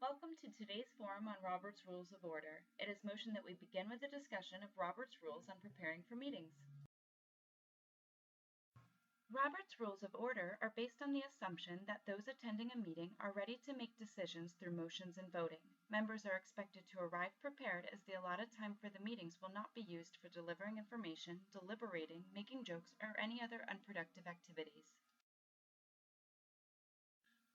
Welcome to today's forum on Robert's Rules of Order. It is motion that we begin with a discussion of Robert's Rules on preparing for meetings. Robert's Rules of Order are based on the assumption that those attending a meeting are ready to make decisions through motions and voting. Members are expected to arrive prepared, as the allotted time for the meetings will not be used for delivering information, deliberating, making jokes, or any other unproductive activities.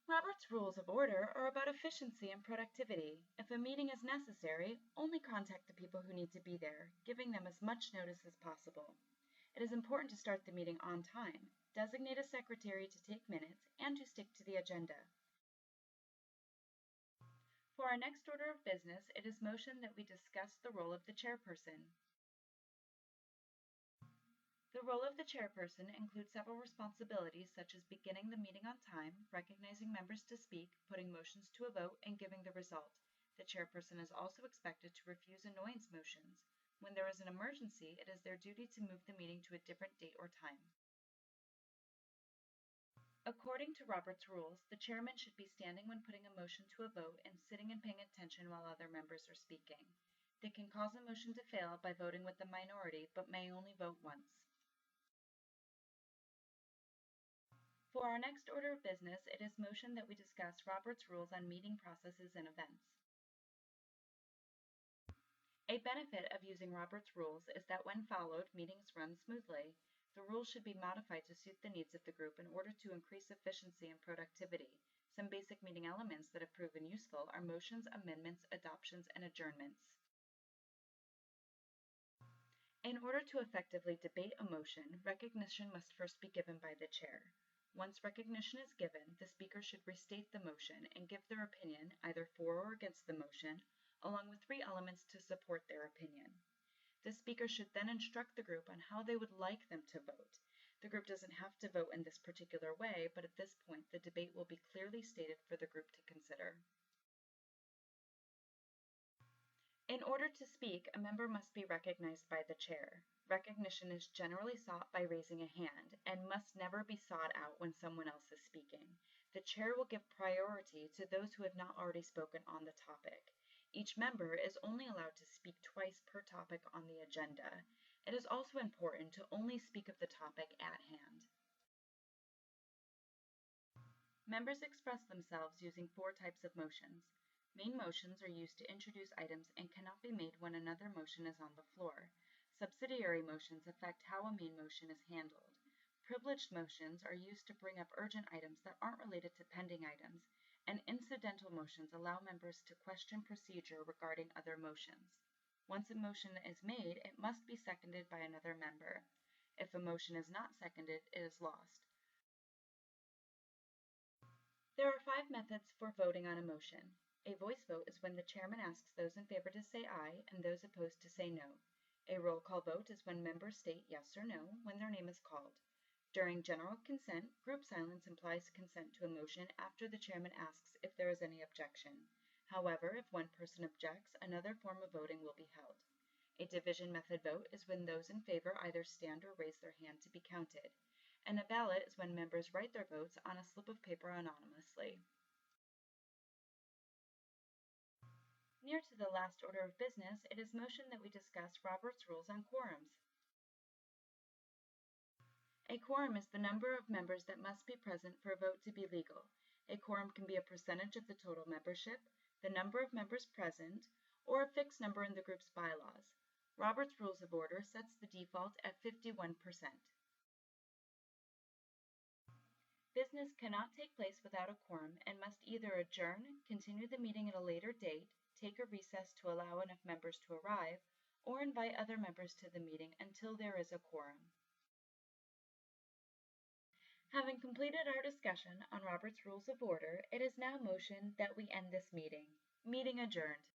Robert's Rules of Order are about efficiency and productivity. If a meeting is necessary, only contact the people who need to be there, giving them as much notice as possible. It is important to start the meeting on time, designate a secretary to take minutes, and to stick to the agenda. For our next order of business, it is motion that we discuss the role of the chairperson. The role of the chairperson includes several responsibilities, such as beginning the meeting on time, recognizing members to speak, putting motions to a vote, and giving the result. The chairperson is also expected to refuse annoyance motions. When there is an emergency, it is their duty to move the meeting to a different date or time. According to Robert's rules, the chairman should be standing when putting a motion to a vote and sitting and paying attention while other members are speaking. They can cause a motion to fail by voting with the minority, but may only vote once. For our next order of business, it is motion that we discuss Robert's Rules on meeting processes and events. A benefit of using Robert's Rules is that when followed, meetings run smoothly. The rules should be modified to suit the needs of the group in order to increase efficiency and productivity. Some basic meeting elements that have proven useful are motions, amendments, adoptions, and adjournments. In order to effectively debate a motion, recognition must first be given by the chair. Once recognition is given, the speaker should restate the motion and give their opinion, either for or against the motion, along with 3 elements to support their opinion. The speaker should then instruct the group on how they would like them to vote. The group doesn't have to vote in this particular way, but at this point, the debate will be clearly stated for the group to consider. In order to speak, a member must be recognized by the chair. Recognition is generally sought by raising a hand and must never be sought out when someone else is speaking. The chair will give priority to those who have not already spoken on the topic. Each member is only allowed to speak twice per topic on the agenda. It is also important to only speak of the topic at hand. Members express themselves using 4 types of motions. Main motions are used to introduce items and cannot be made when another motion is on the floor. Subsidiary motions affect how a main motion is handled. Privileged motions are used to bring up urgent items that aren't related to pending items, and incidental motions allow members to question procedure regarding other motions. Once a motion is made, it must be seconded by another member. If a motion is not seconded, it is lost. There are 5 methods for voting on a motion. A voice vote is when the chairman asks those in favor to say aye and those opposed to say no. A roll call vote is when members state yes or no when their name is called. During general consent, group silence implies consent to a motion after the chairman asks if there is any objection. However, if one person objects, another form of voting will be held. A division method vote is when those in favor either stand or raise their hand to be counted. And a ballot is when members write their votes on a slip of paper anonymously. Near to the last order of business, it is motion that we discuss Robert's Rules on quorums. A quorum is the number of members that must be present for a vote to be legal. A quorum can be a percentage of the total membership, the number of members present, or a fixed number in the group's bylaws. Robert's Rules of Order sets the default at 51%. Business cannot take place without a quorum and must either adjourn, continue the meeting at a later date, take a recess to allow enough members to arrive, or invite other members to the meeting until there is a quorum. Having completed our discussion on Robert's Rules of Order, it is now motion that we end this meeting. Meeting adjourned.